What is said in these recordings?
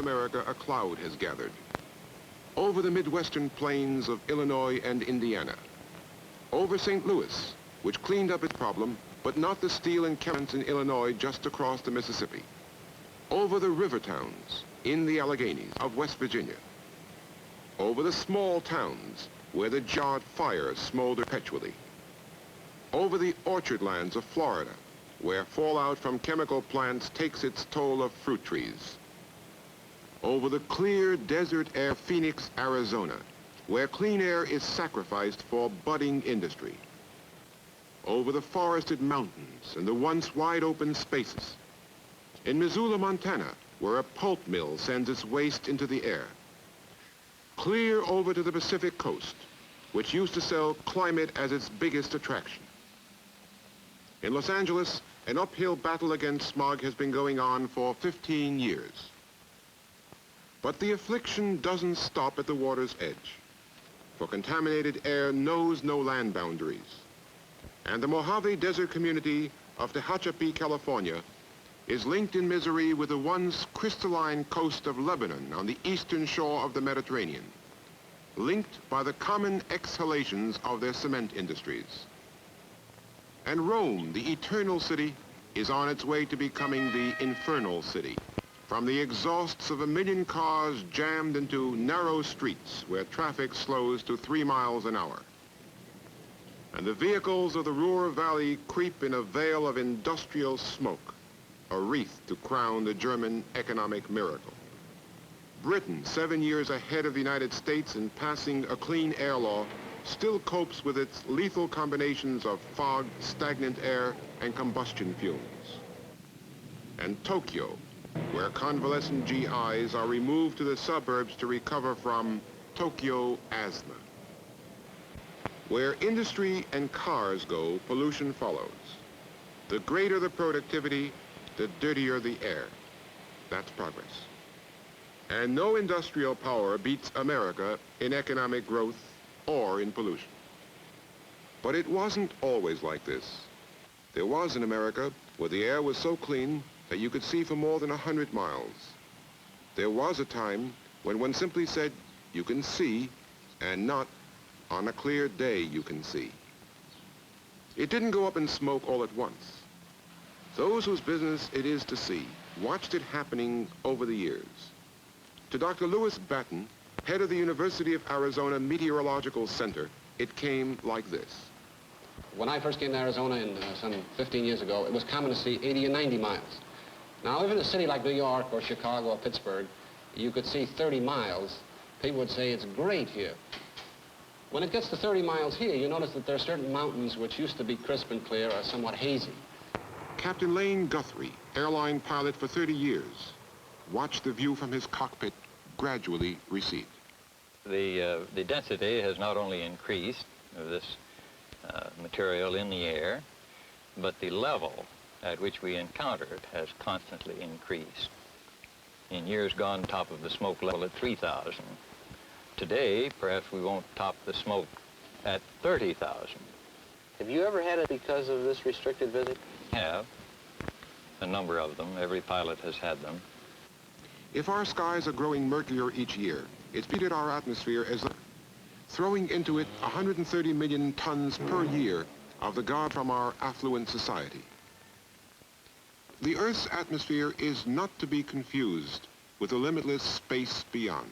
America a cloud has gathered. Over the Midwestern plains of Illinois and Indiana. Over St. Louis, which cleaned up its problem, but not the steel encampments in Illinois just across the Mississippi. Over the river towns in the Alleghenies of West Virginia. Over the small towns where the jarred fires smolder perpetually. Over the orchard lands of Florida, where fallout from chemical plants takes its toll of fruit trees. Over the clear desert air of Phoenix, Arizona, where clean air is sacrificed for budding industry. Over the forested mountains and the once wide open spaces. In Missoula, Montana, where a pulp mill sends its waste into the air. Clear over to the Pacific coast, which used to sell climate as its biggest attraction. In Los Angeles, an uphill battle against smog has been going on for 15 years. But the affliction doesn't stop at the water's edge, for contaminated air knows no land boundaries. And the Mojave Desert community of Tehachapi, California, is linked in misery with the once crystalline coast of Lebanon on the eastern shore of the Mediterranean, linked by the common exhalations of their cement industries. And Rome, the eternal city, is on its way to becoming the infernal city, from the exhausts of 1 million cars jammed into narrow streets where traffic slows to 3 miles an hour. And the vehicles of the Ruhr Valley creep in a veil of industrial smoke, a wreath to crown the German economic miracle. Britain, 7 years ahead of the United States in passing a clean air law, still copes with its lethal combinations of fog, stagnant air, and combustion fumes. And Tokyo, where convalescent GIs are removed to the suburbs to recover from Tokyo asthma. Where industry and cars go, pollution follows. The greater the productivity, the dirtier the air. That's progress. And no industrial power beats America in economic growth or in pollution. But it wasn't always like this. There was in America where the air was so clean that you could see for more than 100 miles. There was a time when one simply said, you can see, and not, on a clear day you can see. It didn't go up in smoke all at once. Those whose business it is to see watched it happening over the years. To Dr. Lewis Batton, head of the University of Arizona Meteorological Center, it came like this. When I first came to Arizona some 15 years ago, it was common to see 80 or 90 miles. Now, even in a city like New York or Chicago or Pittsburgh, you could see 30 miles. People would say it's great here. When it gets to 30 miles here, you notice that there are certain mountains which used to be crisp and clear are somewhat hazy. Captain Lane Guthrie, airline pilot for 30 years, watched the view from his cockpit gradually recede. The density has not only increased of this material in the air, but the level at which we encounter it has constantly increased. In years gone, top of the smoke level at 3,000. Today, perhaps we won't top the smoke at 30,000. Have you ever had it because of this restricted visit? Have. A number of them. Every pilot has had them. If our skies are growing murkier each year, it's treated our atmosphere as throwing into it 130 million tons per year of the God from our affluent society. The Earth's atmosphere is not to be confused with the limitless space beyond.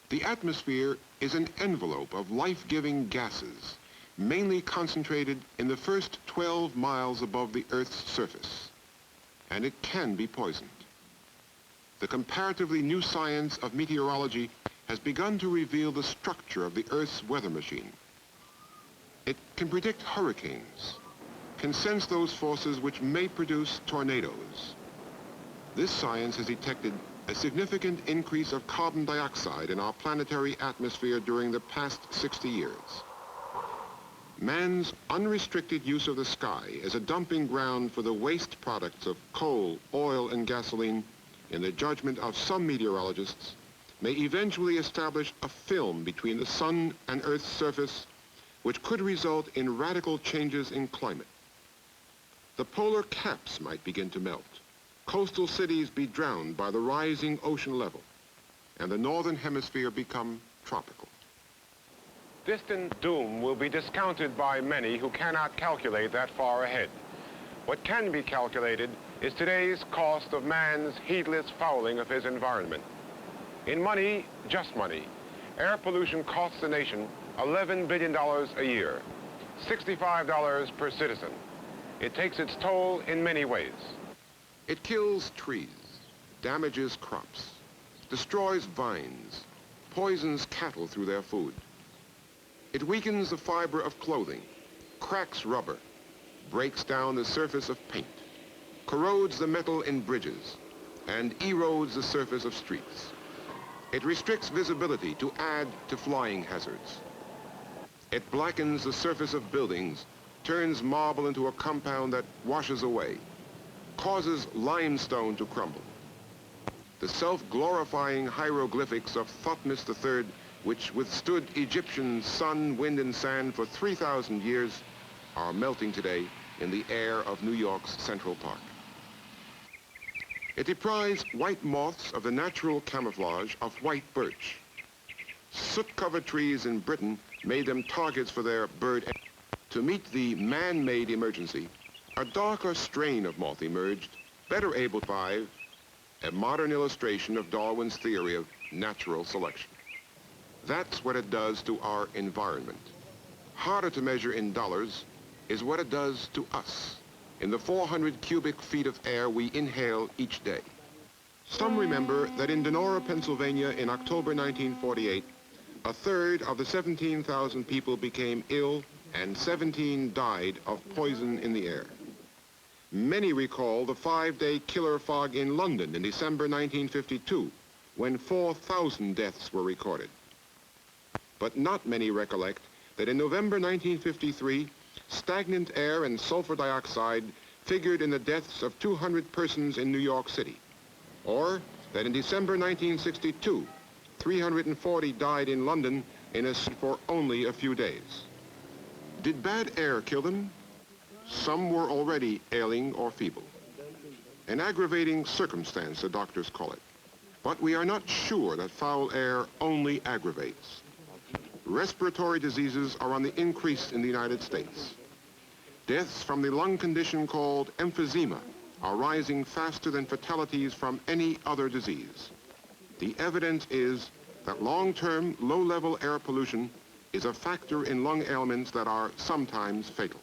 The atmosphere is an envelope of life-giving gases, mainly concentrated in the first 12 miles above the Earth's surface, and it can be poisoned. The comparatively new science of meteorology has begun to reveal the structure of the Earth's weather machine. It can predict hurricanes, can sense those forces which may produce tornadoes. This science has detected a significant increase of carbon dioxide in our planetary atmosphere during the past 60 years. Man's unrestricted use of the sky as a dumping ground for the waste products of coal, oil, and gasoline, in the judgment of some meteorologists, may eventually establish a film between the sun and Earth's surface which could result in radical changes in climate. The polar caps might begin to melt. coastal cities be drowned by the rising ocean level, and the northern hemisphere become tropical. Distant doom will be discounted by many who cannot calculate that far ahead. What can be calculated is today's cost of man's heedless fouling of his environment. In money, just money, air pollution costs the nation $11 billion a year, $65 per citizen. It takes its toll in many ways. It kills trees, damages crops, destroys vines, poisons cattle through their food. It weakens the fiber of clothing, cracks rubber, breaks down the surface of paint, corrodes the metal in bridges, and erodes the surface of streets. It restricts visibility to add to flying hazards. It blackens the surface of buildings, turns marble into a compound that washes away, causes limestone to crumble. The self-glorifying hieroglyphics of Thutmose III, which withstood Egyptian sun, wind, and sand for 3,000 years, are melting today in the air of New York's Central Park. It deprives white moths of the natural camouflage of white birch. Soot-covered trees in Britain made them targets for their bird. To meet the man-made emergency, a darker strain of moth emerged, better able to survive, a modern illustration of Darwin's theory of natural selection. That's what it does to our environment. Harder to measure in dollars is what it does to us in the 400 cubic feet of air we inhale each day. Some remember that in Donora, Pennsylvania in October 1948, a third of the 17,000 people became ill and 17 died of poison in the air. Many recall the 5-day killer fog in London in December 1952, when 4,000 deaths were recorded. But not many recollect that in November 1953, stagnant air and sulfur dioxide figured in the deaths of 200 persons in New York City. Or that in December 1962, 340 died in London for only a few days. Did bad air kill them? Some were already ailing or feeble. An aggravating circumstance, the doctors call it. But we are not sure that foul air only aggravates. Respiratory diseases are on the increase in the United States. Deaths from the lung condition called emphysema are rising faster than fatalities from any other disease. The evidence is that long-term, low-level air pollution is a factor in lung ailments that are sometimes fatal.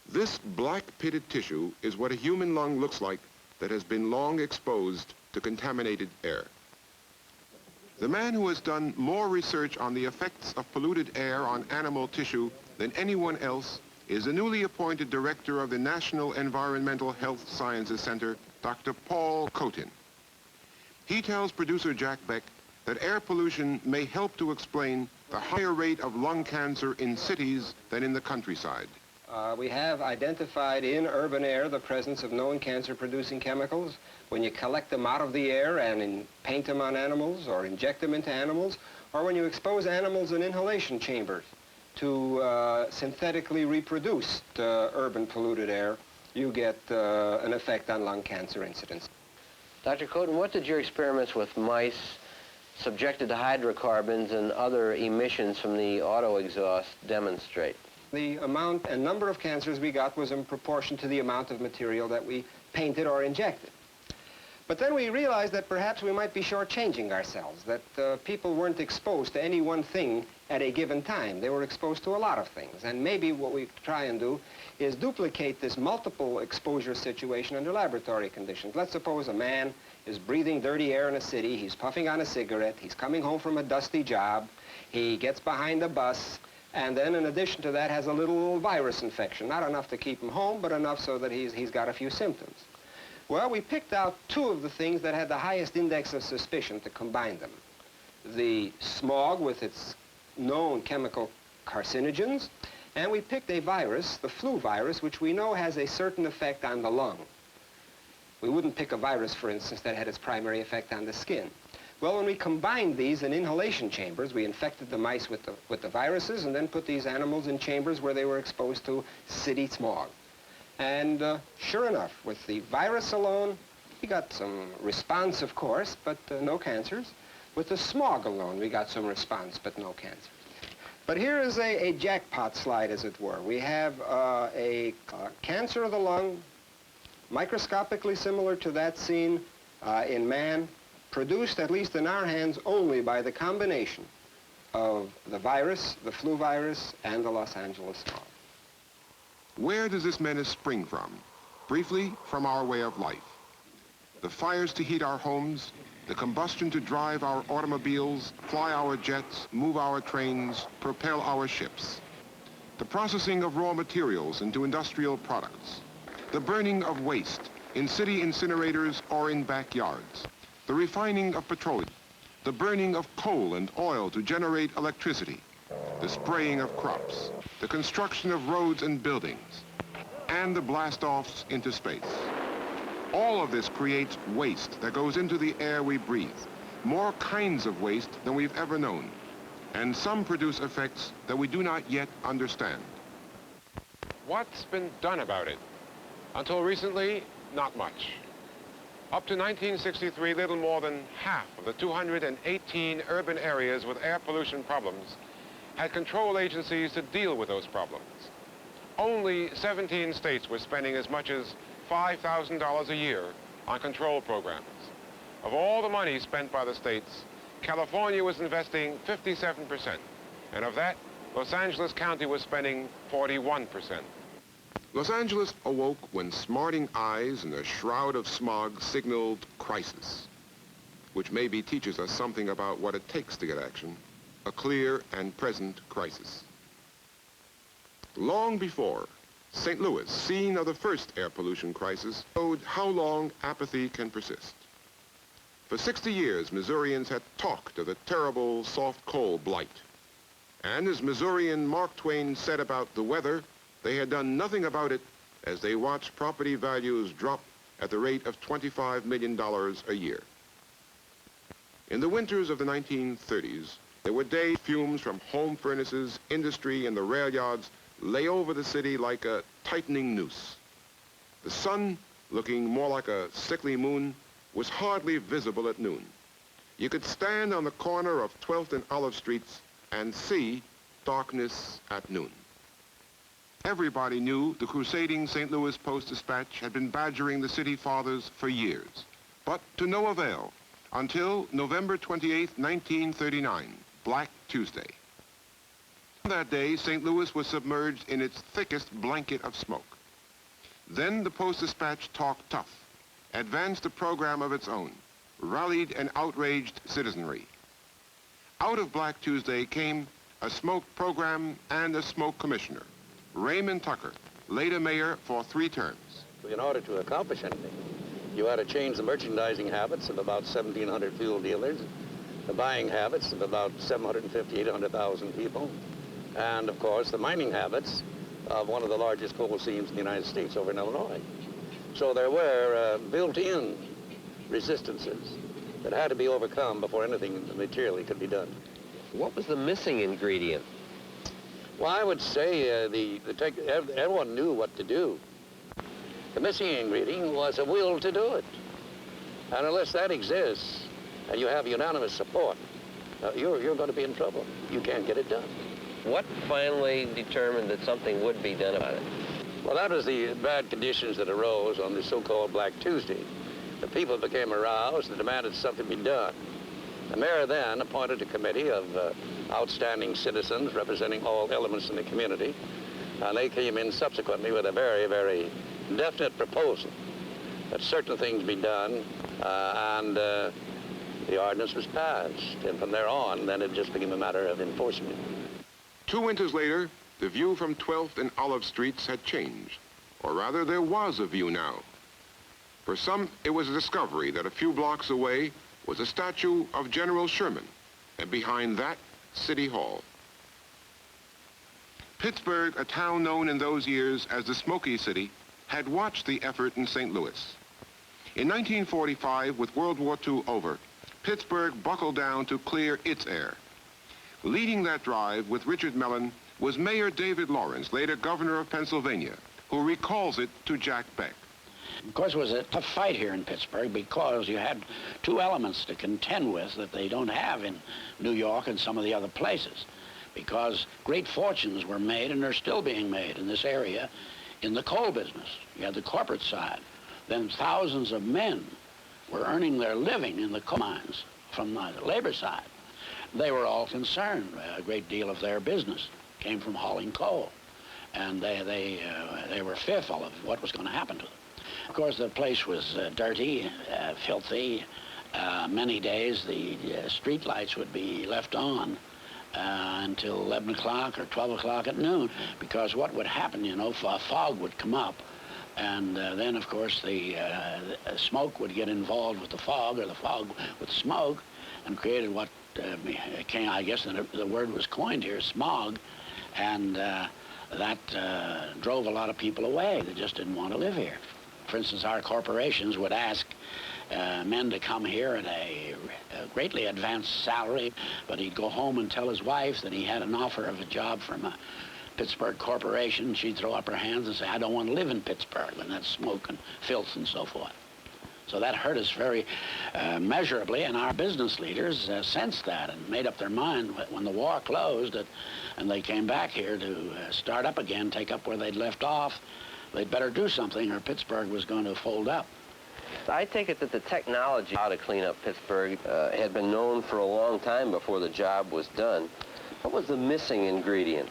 This black pitted tissue is what a human lung looks like that has been long exposed to contaminated air. The man who has done more research on the effects of polluted air on animal tissue than anyone else is the newly appointed director of the National Environmental Health Sciences Center, Dr. Paul Cotin. He tells producer Jack Beck that air pollution may help to explain the higher rate of lung cancer in cities than in the countryside. We have identified in urban air the presence of known cancer-producing chemicals. When you collect them out of the air and paint them on animals or inject them into animals, or when you expose animals in inhalation chambers to synthetically reproduced urban polluted air, you get an effect on lung cancer incidence. Dr. Cotin, what did your experiments with mice subjected to hydrocarbons and other emissions from the auto exhaust demonstrate? The amount and number of cancers we got was in proportion to the amount of material that we painted or injected. But then we realized that perhaps we might be shortchanging ourselves, that people weren't exposed to any one thing at a given time. They were exposed to a lot of things. And maybe what we try and do is duplicate this multiple exposure situation under laboratory conditions. Let's suppose a man is breathing dirty air in a city, he's puffing on a cigarette, he's coming home from a dusty job, he gets behind a bus, and then in addition to that has a little virus infection. Not enough to keep him home, but enough so that he's got a few symptoms. Well, we picked out two of the things that had the highest index of suspicion to combine them. The smog with its known chemical carcinogens, and we picked a virus, the flu virus, which we know has a certain effect on the lung. We wouldn't pick a virus, for instance, that had its primary effect on the skin. Well, when we combined these in inhalation chambers, we infected the mice with the viruses and then put these animals in chambers where they were exposed to city smog. And sure enough, with the virus alone, we got some response, of course, but no cancers. With the smog alone, we got some response, but no cancers. But here is a jackpot slide, as it were. We have a cancer of the lung, microscopically similar to that seen in man, produced, at least in our hands, only by the combination of the virus, the flu virus, and the Los Angeles smog. Where does this menace spring from? Briefly, from our way of life. The fires to heat our homes, the combustion to drive our automobiles, fly our jets, move our trains, propel our ships. The processing of raw materials into industrial products. The burning of waste in city incinerators or in backyards. The refining of petroleum. The burning of coal and oil to generate electricity. The spraying of crops. The construction of roads and buildings. And the blast-offs into space. All of this creates waste that goes into the air we breathe. More kinds of waste than we've ever known. And some produce effects that we do not yet understand. What's been done about it? Until recently, not much. Up to 1963, little more than half of the 218 urban areas with air pollution problems had control agencies to deal with those problems. Only 17 states were spending as much as $5,000 a year on control programs. Of all the money spent by the states, California was investing 57%, and of that, Los Angeles County was spending 41%. Los Angeles awoke when smarting eyes in a shroud of smog signaled crisis, which maybe teaches us something about what it takes to get action, a clear and present crisis. Long before, St. Louis, scene of the first air pollution crisis, showed how long apathy can persist. For 60 years, Missourians had talked of the terrible soft coal blight. And as Missourian Mark Twain said about the weather, they had done nothing about it as they watched property values drop at the rate of $25 million a year. In the winters of the 1930s, there were days fumes from home furnaces, industry, and the rail yards lay over the city like a tightening noose. The sun, looking more like a sickly moon, was hardly visible at noon. You could stand on the corner of 12th and Olive Streets and see darkness at noon. Everybody knew the crusading St. Louis Post-Dispatch had been badgering the city fathers for years, but to no avail until November 28, 1939, Black Tuesday. That day, St. Louis was submerged in its thickest blanket of smoke. Then the Post-Dispatch talked tough, advanced a program of its own, rallied an outraged citizenry. Out of Black Tuesday came a smoke program and a smoke commissioner, Raymond Tucker, later mayor for 3 terms. In order to accomplish anything, you had to change the merchandising habits of about 1,700 fuel dealers, the buying habits of about 750, 800,000 people, and of course the mining habits of one of the largest coal seams in the United States over in Illinois. So there were built-in resistances that had to be overcome before anything materially could be done. What was the missing ingredient? Well, I would say everyone knew what to do. The missing ingredient was a will to do it. And unless that exists, and you have unanimous support, you're going to be in trouble. You can't get it done. What finally determined that something would be done about it? Well, that was the bad conditions that arose on the so-called Black Tuesday. The people became aroused and demanded something be done. The mayor then appointed a committee of outstanding citizens representing all elements in the community, and they came in subsequently with a very, very definite proposal that certain things be done, and the ordinance was passed. And from there on, then it just became a matter of enforcement. 2 winters later, the view from 12th and Olive Streets had changed, or rather there was a view now. For some, it was a discovery that a few blocks away was a statue of General Sherman, and behind that, City Hall. Pittsburgh, a town known in those years as the Smoky City, had watched the effort in St. Louis. In 1945, with World War II over, Pittsburgh buckled down to clear its air. Leading that drive with Richard Mellon was Mayor David Lawrence, later governor of Pennsylvania, who recalls it to Jack Beck. Of course, it was a tough fight here in Pittsburgh because you had two elements to contend with that they don't have in New York and some of the other places, because great fortunes were made, and they're still being made in this area, in the coal business. You had the corporate side. Then thousands of men were earning their living in the coal mines from the labor side. They were all concerned. A great deal of their business came from hauling coal, and they were fearful of what was going to happen to them. Of course, the place was dirty, filthy. Many days the street lights would be left on until 11 o'clock or 12 o'clock at noon, because what would happen, you know, fog would come up, and then, of course, the smoke would get involved with the fog, or the fog with smoke, and created what I guess the word was coined here, smog, and that drove a lot of people away. They just didn't want to live here. For instance, our corporations would ask men to come here at a greatly advanced salary, but he'd go home and tell his wife that he had an offer of a job from a Pittsburgh corporation. She'd throw up her hands and say, I don't want to live in Pittsburgh, and that's smoke and filth and so forth. So that hurt us very measurably, and our business leaders sensed that and made up their mind when the war closed and they came back here to start up again, take up where they'd left off. They'd better do something or Pittsburgh was going to fold up. I take it that the technology how to clean up Pittsburgh had been known for a long time before the job was done. What was the missing ingredient?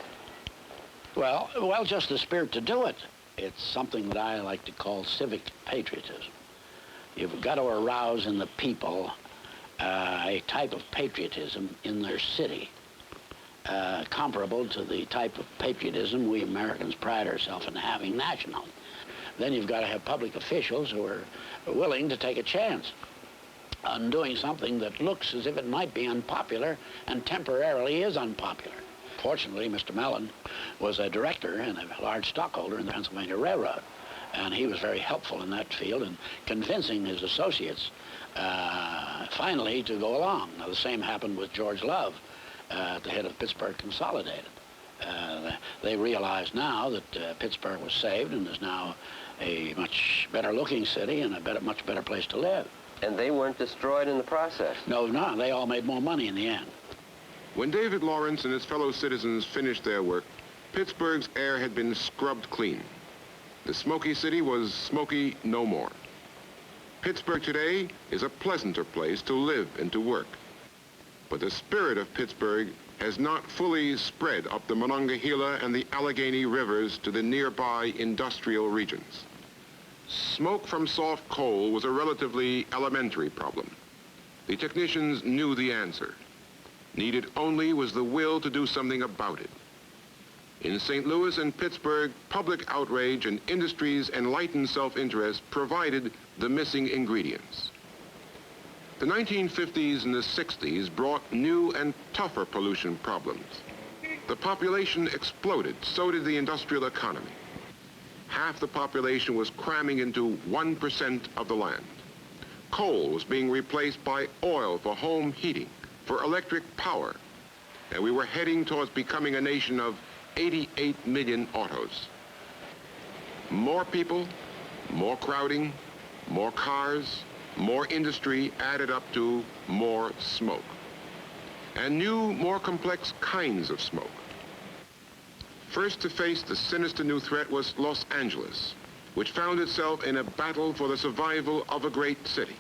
Well, just the spirit to do it. It's something that I like to call civic patriotism. You've got to arouse in the people a type of patriotism in their city, comparable to the type of patriotism we Americans pride ourselves in having nationally. Then you've got to have public officials who are willing to take a chance on doing something that looks as if it might be unpopular and temporarily is unpopular. Fortunately, Mr. Mellon was a director and a large stockholder in the Pennsylvania Railroad, and he was very helpful in that field in convincing his associates finally to go along. Now, the same happened with George Love at the head of Pittsburgh Consolidated. They realize now that Pittsburgh was saved and is now a much better looking city and a much better place to live. And they weren't destroyed in the process? No, they all made more money in the end. When David Lawrence and his fellow citizens finished their work, Pittsburgh's air had been scrubbed clean. The smoky city was smoky no more. Pittsburgh today is a pleasanter place to live and to work. But the spirit of Pittsburgh has not fully spread up the Monongahela and the Allegheny rivers to the nearby industrial regions. Smoke from soft coal was a relatively elementary problem. The technicians knew the answer. Needed only was the will to do something about it. In St. Louis and Pittsburgh, public outrage and industry's enlightened self-interest provided the missing ingredients. The 1950s and the 60s brought new and tougher pollution problems. The population exploded, so did the industrial economy. Half the population was cramming into 1% of the land. Coal was being replaced by oil for home heating, for electric power, and we were heading towards becoming a nation of 88 million autos. More people, more crowding, more cars, more industry added up to more smoke. And new, more complex kinds of smoke. First to face the sinister new threat was Los Angeles, which found itself in a battle for the survival of a great city.